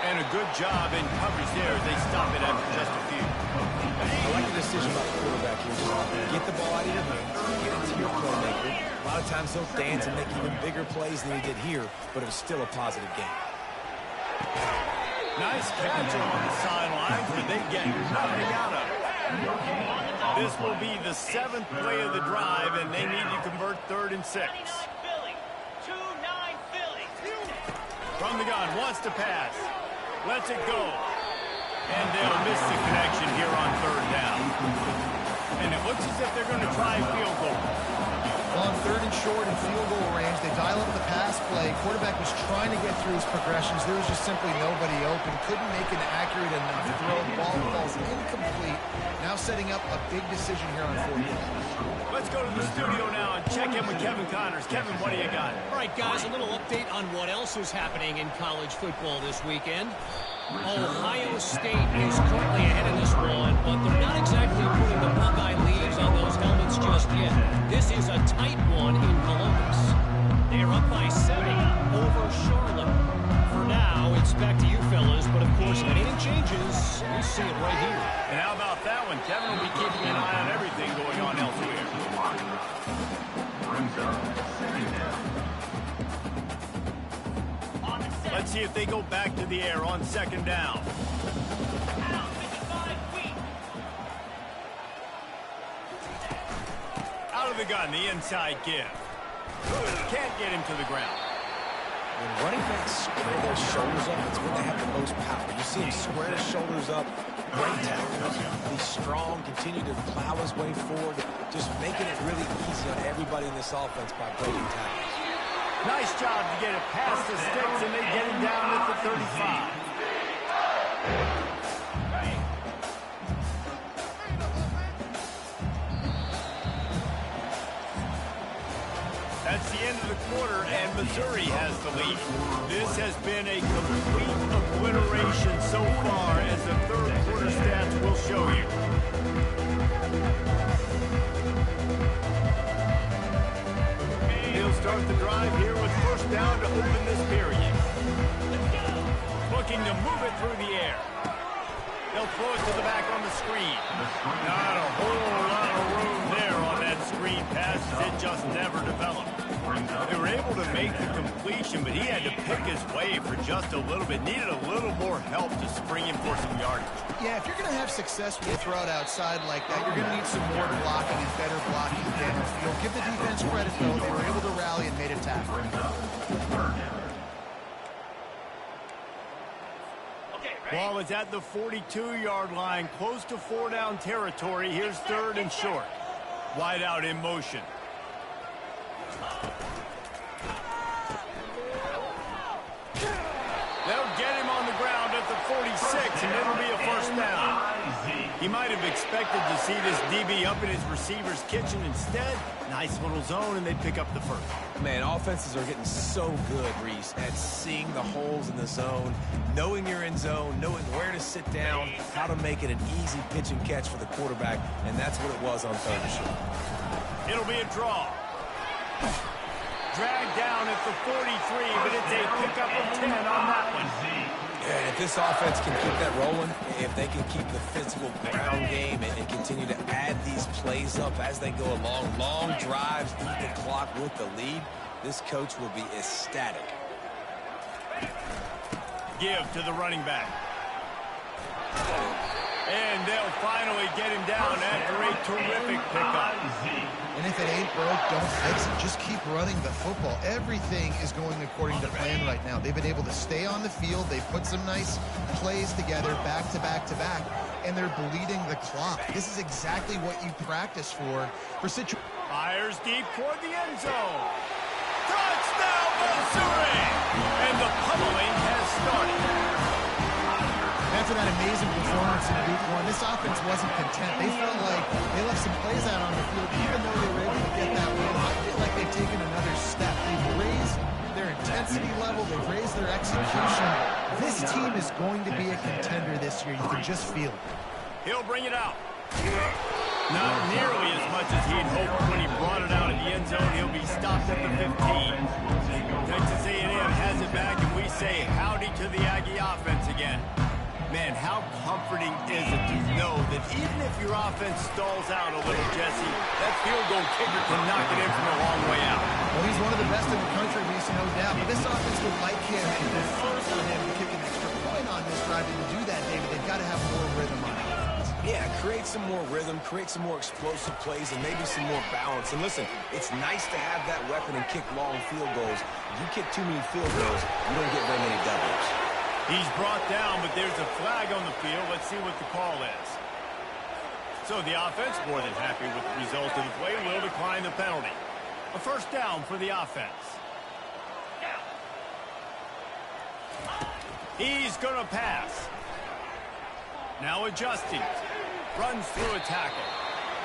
And a good job in coverage there as they stop it after just a few. I like the decision by the quarterback here. Just get the ball out of your hands, get it to your playmaker. A lot of times he'll dance and make even bigger plays than he did here, but it was still a positive game. Nice catch on the sidelines, but they get nothing out of it. This will be the 7th play of the drive, and they need to convert 3rd and 6. From the gun, wants to pass. Lets it go. And they'll miss the connection here on 3rd down. And it looks as if they're going to try field goal. On 3rd and short and field goal range, they dial up the pass play. Quarterback was trying to get through his progressions. There was just simply nobody open. Couldn't make an accurate enough throw. The ball falls incomplete. Now setting up a big decision here on 4th down. Let's go to the studio now and check in with Kevin Connors. Kevin, what do you got? All right, guys, a little update on what else is happening in college football this weekend. Ohio State is currently ahead of this one, but they're not exactly putting the Buckeye leaves on those helmets just yet. This is a tight one in Columbus. They're up by 7 over Charlotte. For now, it's back to you fellas, but of course, if anything changes, we see it right here. And how about that one? Kevin will be keeping an eye on everything going on elsewhere. Let's see if they go back to the air on 2nd down. Out of the gun, the inside give. Can't get him to the ground. When running backs square their shoulders up, it's when they have the most power. You see him square his shoulders up, great tackles. He's strong, continue to plow his way forward, just making it really easy on everybody in this offense by breaking tackles. Nice job to get it past the sticks, and they get him down at the 35. quarter, and Missouri has the lead. This has been a complete obliteration so far, as the third quarter stats will show you. He'll start the drive here with first down to open this period. Looking to move it through the air. They'll throw it to the back on the screen. Not a whole lot of room there on that screen pass. It just never developed. They were able to make the completion, but he had to pick his way for just a little bit. Needed a little more help to spring him for some yardage. Yeah, if you're going to have success with a throw it outside like that, you're going to need some more blocking and better blocking downfield. Give the defense credit, though. They were able to rally and made a tackle. Ball is at the 42-yard line, close to 4-down territory. Here's third and short. Wide out in motion. They'll get him on the ground at the 46, and it'll be a first down. He might have expected to see this DB up in his receiver's kitchen. Instead, nice little zone, and they pick up the first. Man, offenses are getting so good, Reese, at seeing the holes in the zone, knowing you're in zone, knowing where to sit down, how to make it an easy pitch and catch for the quarterback, and that's what it was on third and short. It'll be a draw. Dragged down at the 43, but it's a pickup of 10 on that one. And if this offense can keep that rolling, if they can keep the physical ground game and continue to add these plays up as they go along, long drives, eat the clock with the lead, this coach will be ecstatic. Give to the running back. And they'll finally get him down after a terrific pickup. And if it ain't broke, don't fix it. Just keep running the football. Everything is going according to plan right now. They've been able to stay on the field. They've put some nice plays together back to back to back, and they're bleeding the clock. This is exactly what you practice for situations. Fires deep toward the end zone. Touchdown, Missouri! And the pummeling has started. After that amazing performance in week one, this offense wasn't content. They felt like they left some plays out on the field, even though they were able to get that win. I feel like they've taken another step. They've raised their intensity level. They've raised their execution. This team is going to be a contender this year. You can just feel it. He'll bring it out. Not nearly as much as he'd hoped when he brought it out in the end zone. He'll be stopped at the 15. Texas A&M has it back, and we say howdy to the Aggie offense again. Man, how comforting is it to know that even if your offense stalls out a little, Jesse, that field goal kicker can knock it in from a long way out. Well, he's one of the best in the country, Reese, no doubt. But this offense would like him and prefer for him to kick an extra point on this drive. And to do that, David, they've got to have more rhythm on offense. Yeah, create some more rhythm, create some more explosive plays, and maybe some more balance. And listen, it's nice to have that weapon and kick long field goals. If you kick too many field goals, you don't get very many W's. He's brought down, but there's a flag on the field. Let's see what the call is. So the offense, more than happy with the result of the play, will decline the penalty. A first down for the offense. He's going to pass. Now adjusting. Runs through a tackle.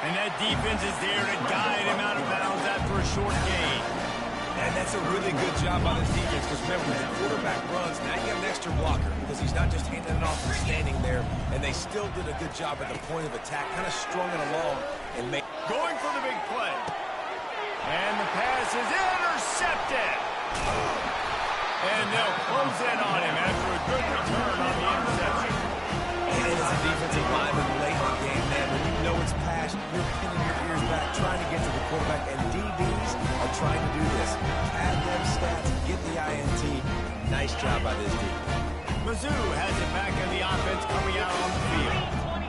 And that defense is there to guide him out of bounds after a short gain. And that's a really good job by the defense, because remember, when the quarterback runs, now you have an extra blocker, because he's not just handing it off and standing there, and they still did a good job at the point of attack, kind of strung it along and made. Going for the big play. And the pass is intercepted. And they'll close in on him after a good return on the interception. And as a defensive lineman late in the game, man, when you know it's passed, you're pinning your ears back, trying to get to the quarterback, and DBs are trying to do this. Add them stats, get the INT. Nice job by this team. Mizzou has it back on the offense coming out on the field.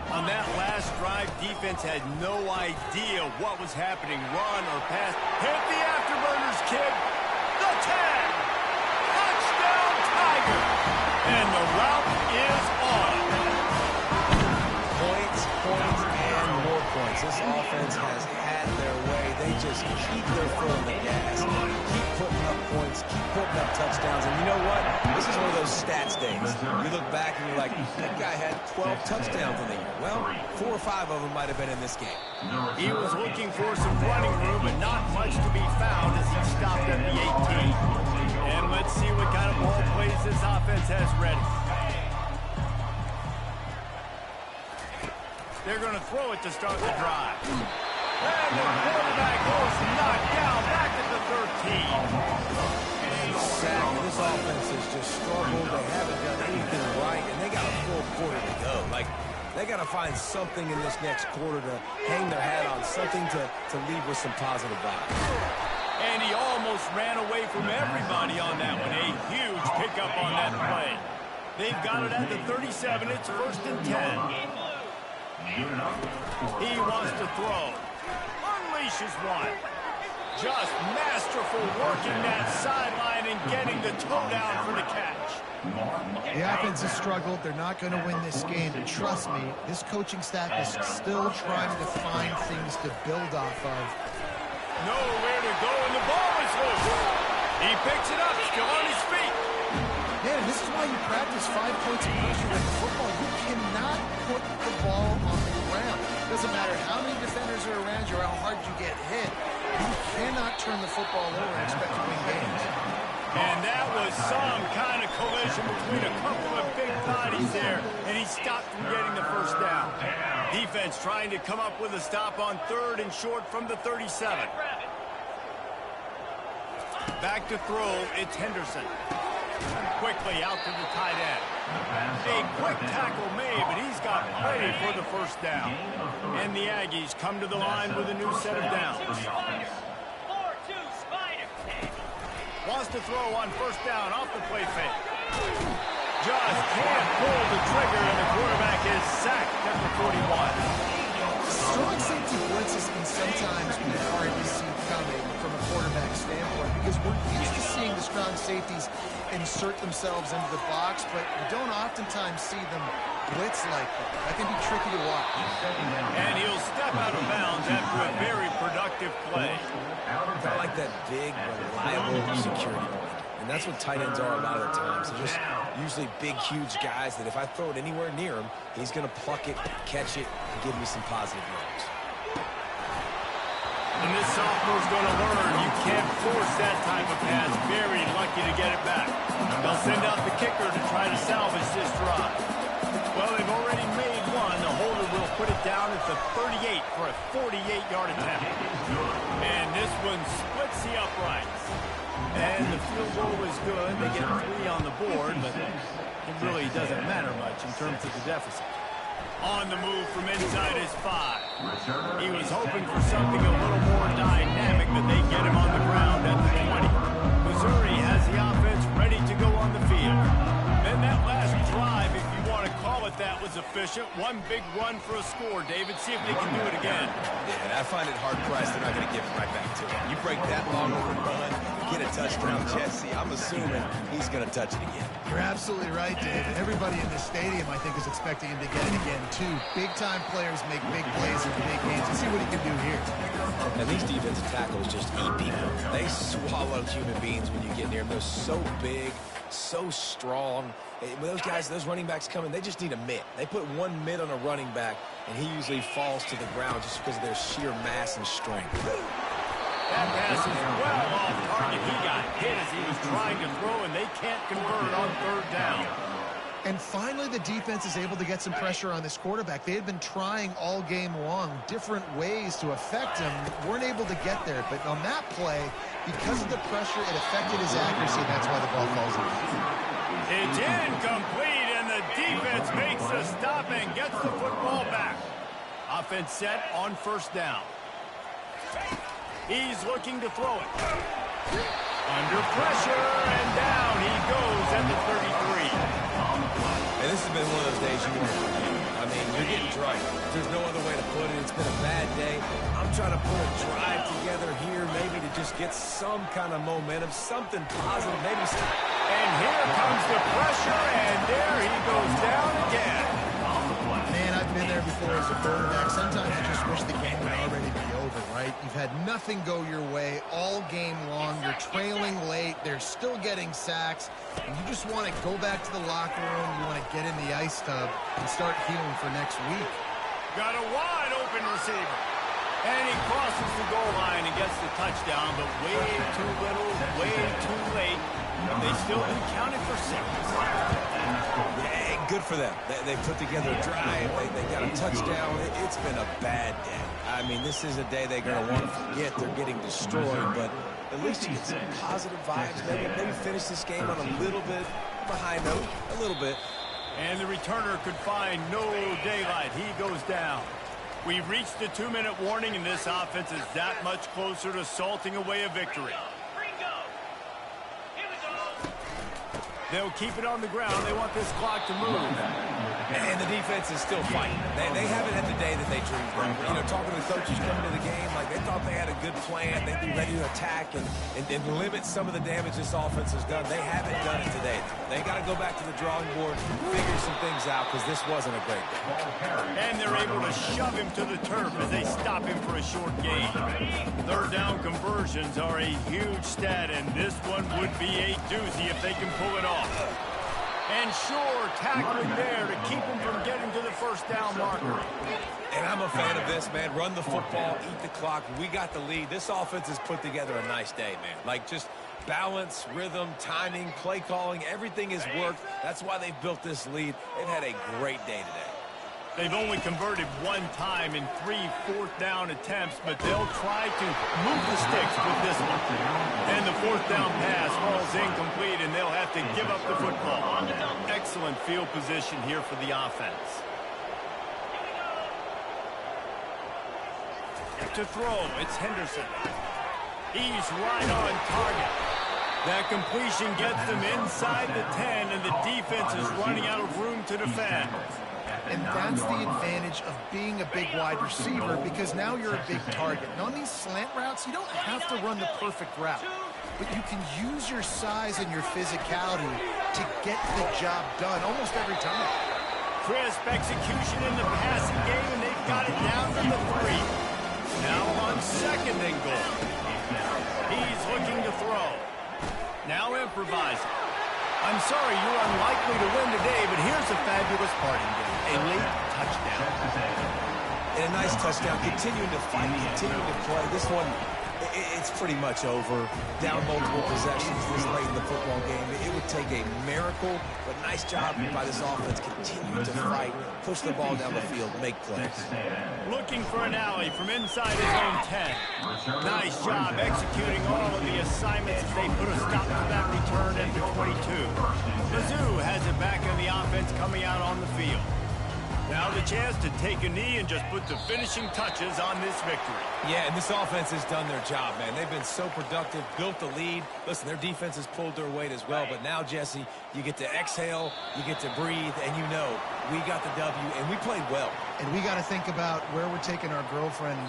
On that last drive, defense had no idea what was happening. Run or pass. Hit the afterburners, kid. The 10. Touchdown, Tiger. And the route is on. Points, and more points. defense, this offense has had their way. They just keep their foot on the gas, keep putting up points, keep putting up touchdowns. And you know what? This is one of those stats days. You look back and you're like, that guy had 12 touchdowns in the year. Well, 4 or 5 of them might have been in this game. He was looking for some running room, but not much to be found as he stopped at the 18. And let's see what kind of ball plays this offense has ready. They're going to throw it to start the drive. And the quarterback goes knocked down back at the 13. Sack. This offense has just struggled. They haven't done anything right, and they got a full quarter to go. Like, they got to find something in this next quarter to hang their hat on, something to leave with some positive vibes. And he almost ran away from everybody on that one. A huge pickup on that play. They've got it at the 37. It's 1st and 10. He wants to throw. Unleashes one. Just masterful working that sideline and getting the toe down for the catch. The offense has struggled. They're not going to win this game. And trust me, this coaching staff is still trying to find things to build off of. Nowhere to go, and the ball is loose. He picks it up, still on his feet. Man, this is why you practice 5 points of pressure in football. You cannot put the ball on the ground. Doesn't matter how many defenders are around you or how hard you get hit. You cannot turn the football over and expect to win games. And that was some kind of collision between a couple of big bodies there, and he stopped from getting the first down. Defense trying to come up with a stop on 3rd and short from the 37. Back to throw, it's Henderson. Quickly out to the tight end. A quick tackle made, but he's got plenty for the first down. And the Aggies come to the line with a new set of downs. Wants to throw on 1st down off the play fake. Just can't pull the trigger, and the quarterback is sacked at the 41. Strong safety blitzes can sometimes be hard to see coming from a quarterback standpoint because we're used to seeing the strong safeties insert themselves into the box, but we don't oftentimes see them blitz like that. That can be tricky to watch. And he'll step out of bounds after a very productive play. I like that big, reliable security blanket. And that's what tight ends are a lot of the times. They're just usually big, huge guys that if I throw it anywhere near him, he's going to pluck it, catch it, and give me some positive yards. And this sophomore's going to learn you can't force that type of pass. Very lucky to get it back. They'll send out the kicker to try to salvage this drive. Well, they've already made one. The holder will put it down at the 38 for a 48-yard attempt. And this one splits the uprights. And the field goal is good. They get 3 on the board, but it really doesn't matter much in terms of the deficit. On the move from inside his 5. He was hoping for something a little more dynamic, but they get him on the ground at the 20. Missouri has the offense ready to go on the field. Then that last drive, if you want to call it that, was efficient. One big run for a score. David, see if they can do it again. Yeah, I find it hard-pressed they're not going to give it right back to him. You break that long of a run, get a touchdown, Jesse, I'm assuming he's going to touch it again. You're absolutely right, Dave. Everybody in this stadium, I think, is expecting him to get it again, too. Big-time players make big plays in big games. Let's see what he can do here. And these defensive tackles just eat people. They swallow human beings when you get near them. They're so big, so strong. When those guys, those running backs come in, they just need a mitt. They put one mitt on a running back, and he usually falls to the ground just because of their sheer mass and strength. That pass is well off target. He got hit as he was trying to throw, and they can't convert on 3rd down. And finally, the defense is able to get some pressure on this quarterback. They had been trying all game long different ways to affect him. Weren't able to get there. But on that play, because of the pressure, it affected his accuracy. That's why the ball falls in. It's incomplete, and the defense makes the stop and gets the football back. Offense set on 1st down. He's looking to throw it. Under pressure, and down he goes at the 33. And this has been one of those days you want to forget. I mean, you're getting drive. There's no other way to put it. It's been a bad day. I'm trying to put a drive together here, maybe to just get some kind of momentum, something positive, maybe some... And here comes the pressure, and there he goes down again. Man, I've been there before as a quarterback. Sometimes you just wish the game had nothing go your way all game long. You're trailing late. They're still getting sacks. And you just want to go back to the locker room. You want to get in the ice tub and start healing for next week. Got a wide open receiver. And he crosses the goal line and gets the touchdown, but way too little, way too late. And they still do count it for 6. Yeah, good for them. They put together a drive. They got a touchdown. It's been a bad day. I mean, this is a day they're going to want to forget. They're getting destroyed, but at least you get some positive vibes. Maybe finish this game on a little bit behind note, a little bit. And the returner could find no daylight. He goes down. We've reached the 2-minute warning, and this offense is that much closer to salting away a victory. They'll keep it on the ground. They want this clock to move. And the defense is still fighting. They haven't had the day that they dreamed of. You know, talking to the coaches coming to the game, like they thought they had a good plan. They'd be ready to attack and limit some of the damage this offense has done. They haven't done it today. They got to go back to the drawing board, figure some things out, because this wasn't a great day. And they're able to shove him to the turf as they stop him for a short gain. Third down conversions are a huge stat, and this one would be a doozy if they can pull it off. And sure, tackling there to keep him from getting to the first down marker. And I'm a fan of this, man. Run the football, eat the clock. We got the lead. This offense has put together a nice day, man. Like, just balance, rhythm, timing, play calling, everything has worked. That's why they've built this lead. They've had a great day today. They've only converted 1 time in 3 fourth-down attempts, but they'll try to move the sticks with this one. And the fourth-down pass falls incomplete, and they'll have to give up the football. Excellent field position here for the offense. To throw, it's Henderson. He's right on target. That completion gets them inside the 10, and the defense is running out of room to defend. And that's the advantage of being a big wide receiver, because now you're a big target. And on these slant routes, you don't have to run the perfect route, but you can use your size and your physicality to get the job done almost every time. Crisp execution in the passing game, and they've got it down to the 3. Now on 2nd and goal. He's looking to throw. Now improvising. I'm sorry, you're unlikely to win today, but here's a fabulous parting game. A late touchdown. And a nice touchdown. Continuing to fight, continuing to play. This one, it's pretty much over. Down multiple possessions this late in the football game. It would take a miracle, but nice job by this offense. Continue to fight, push the ball down the field, make plays. Looking for an alley from inside his own 10. Nice job executing all of the assignments as they put a stop to that return at the 22. Mizzou has it back in the offense coming out on the field. Now the chance to take a knee and just put the finishing touches on this victory. Yeah, and this offense has done their job, man. They've been so productive, built the lead. Listen, their defense has pulled their weight as well. But now, Jesse, you get to exhale, you get to breathe, and you know we got the W, and we played well. And we got to think about where we're taking our girlfriend